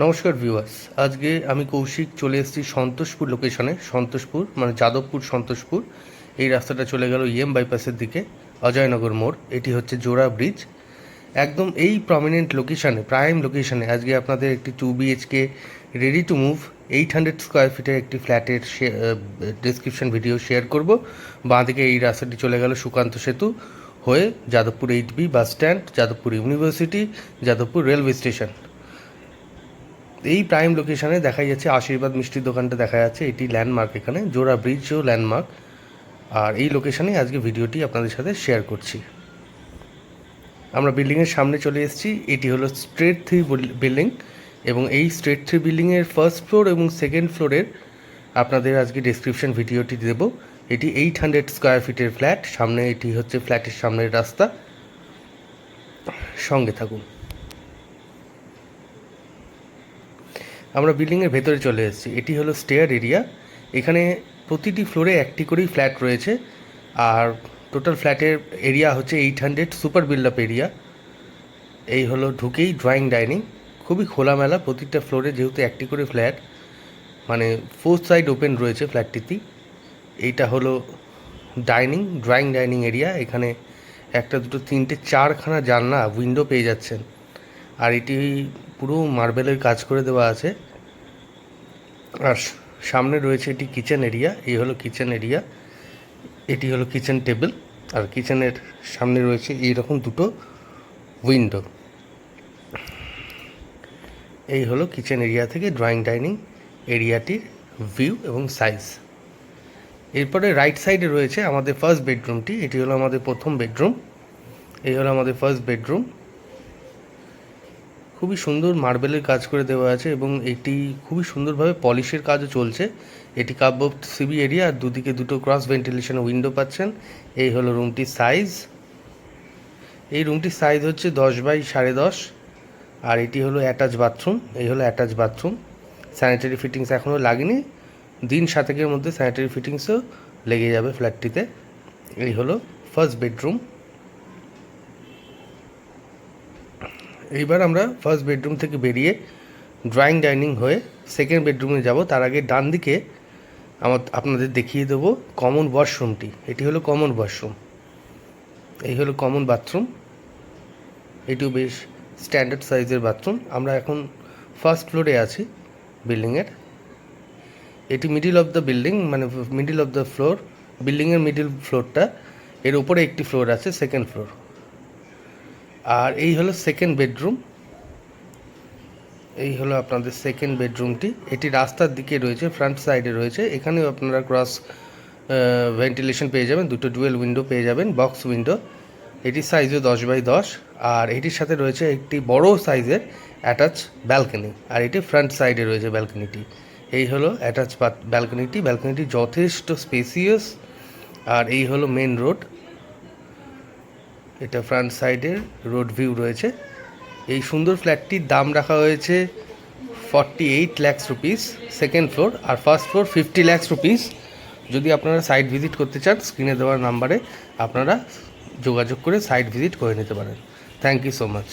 নমস্কার ভিউয়ার্স, আজকে আমি কৌশিক চলে এসেছি সন্তোষপুর লোকেশনে। সন্তোষপুর মানে যাদবপুর সন্তোষপুর। এই রাস্তাটা চলে গেল বাইপাসের দিকে, অজয়নগর মোড়। এটি হচ্ছে জোড়া ব্রিজ। একদম এই প্রমিনেন্ট লোকেশানে, প্রাইম লোকেশানে আজকে আপনাদের একটি 2 BHK ready to move 800 square ফিটের একটি ফ্ল্যাটের ডেসক্রিপশন ভিডিও শেয়ার করব। বাঁদিকে এই রাস্তাটি চলে গেল সুকান্ত সেতু হয়ে Jadavpur 8B bus stand, Jadavpur university, Jadavpur railway station. এই প্রাইম লোকেশানে দেখা যাচ্ছে আশীর্বাদ মিষ্টির দোকানটা দেখা যাচ্ছে। এটি ল্যান্ডমার্ক, এখানে জোড়া ব্রিজও ল্যান্ডমার্ক। আর এই লোকেশানে আজকে ভিডিওটি আপনাদের সাথে শেয়ার করছি। আমরা বিল্ডিংয়ের সামনে চলে এসেছি। এটি হলো স্ট্রেট 3 বিল্ডিং এবং এই স্ট্রেট 3 বিল্ডিংয়ের ফার্স্ট ফ্লোর এবং সেকেন্ড ফ্লোরের আপনাদের আজকে ডেসক্রিপশন ভিডিওটি দেব। এটি 800 স্কোয়ার ফিটের ফ্ল্যাট। সামনে এটি হচ্ছে ফ্ল্যাটের সামনের রাস্তা। সঙ্গে থাকুন। আমরা বিল্ডিংয়ের ভেতরে চলে এসেছি। এটি হলো স্টেয়ার এরিয়া। এখানে প্রতিটি ফ্লোরে একটি করেই ফ্ল্যাট রয়েছে। আর টোটাল ফ্ল্যাটের এরিয়া হচ্ছে 800 সুপার বিল্ড আপ এরিয়া। এই হলো ঢুকেই ড্রয়িং ডাইনিং, খুবই খোলামেলা। প্রতিটা ফ্লোরে যেহেতু একটি করে ফ্ল্যাট, মানে 4 সাইড ওপেন রয়েছে ফ্ল্যাটটিতে। এইটা হলো ড্রয়িং ডাইনিং এরিয়া। এখানে একটা দুটো তিনটে চারখানা জানলা উইন্ডো পেয়ে যাচ্ছেন। আর এটি পুরো মার্বেলের কাজ করে দেওয়া আছে। আর সামনে রয়েছে এটি কিচেন এরিয়া। এই হলো কিচেন এরিয়া। এটি হলো কিচেন টেবিল। আর কিচেনের সামনে রয়েছে এইরকম দুটো উইন্ডো। এই হলো কিচেন এরিয়া থেকে ড্রয়িং ডাইনিং এরিয়াটির ভিউ এবং সাইজ। এরপরে রাইট সাইডে রয়েছে আমাদের ফার্স্ট বেডরুমটি। এটি হলো আমাদের প্রথম বেডরুম। এই হলো আমাদের ফার্স্ট বেডরুম। খুবই সুন্দর মার্বেলের কাজ করে দেওয়া আছে এবং এটি খুবই সুন্দরভাবে পলিশের কাজও চলছে। এটি কাপবোর্ড সিবি এরিয়া আর দুদিকে দুটো ক্রস ভেন্টিলেশন উইন্ডো পাচ্ছেন। এই হলো রুমটির সাইজ। এই রুমটির সাইজ হচ্ছে 10x10.5। আর এটি হলো অ্যাটাচ বাথরুম। এই হলো অ্যাটাচ বাথরুম। স্যানিটারি ফিটিংস এখনও লাগেনি, দিন 7-এর মধ্যে স্যানিটারি ফিটিংসও লেগে যাবে ফ্ল্যাটটিতে। এই হলো ফার্স্ট বেডরুম। এইবার আমরা ফার্স্ট বেডরুম থেকে বেরিয়ে ড্রয়িং ডাইনিং হয়ে সেকেন্ড বেডরুমে যাব। তার আগে ডান দিকে আপনাদের দেখিয়ে দেবো কমন ওয়াশরুমটি। এটি হলো কমন ওয়াশরুম। এই হলো কমন বাথরুম। এটিও বেশ স্ট্যান্ডার্ড সাইজের বাথরুম। আমরা এখন ফার্স্ট ফ্লোরে আছি বিল্ডিংয়ের। এটি মিডিল অফ দ্য বিল্ডিং, মানে মিডিল অফ দ্য ফ্লোর, বিল্ডিংয়ের মিডিল ফ্লোরটা। এর উপরে একটি ফ্লোর আছে, সেকেন্ড ফ্লোর। আর এই হলো সেকেন্ড বেডরুম। এই হলো আপনাদের সেকেন্ড বেডরুমটি। এটি রাস্তার দিকে রয়েছে, ফ্রন্ট সাইডে রয়েছে। এখানেও আপনারা ক্রস ভেন্টিলেশন পেয়ে যাবেন, দুটো ডুয়েল উইন্ডো পেয়ে যাবেন, বক্স উইন্ডো। এটির সাইজও 10x10। আর এটির সাথে রয়েছে একটি বড় সাইজের অ্যাটাচ ব্যালকনি। আর এটি ফ্রন্ট সাইডে রয়েছে ব্যালকনিটি। এই হলো অ্যাটাচ ব্যালকনিটি। ব্যালকনিটি যথেষ্ট স্পেসিয়াস। আর এই হলো মেন রোড। এটা ফ্রন্ট সাইডের রোড ভিউ রয়েছে। এই সুন্দর ফ্ল্যাটটির দাম রাখা হয়েছে 48 লাখ রুপিস সেকেন্ড ফ্লোর, আর ফার্স্ট ফ্লোর 50 লাখ রুপিস। যদি আপনারা সাইট ভিজিট করতে চান, স্ক্রিনে দেওয়ার নাম্বারে আপনারা যোগাযোগ করে সাইট ভিজিট করে নিতে পারেন। Thank you so much.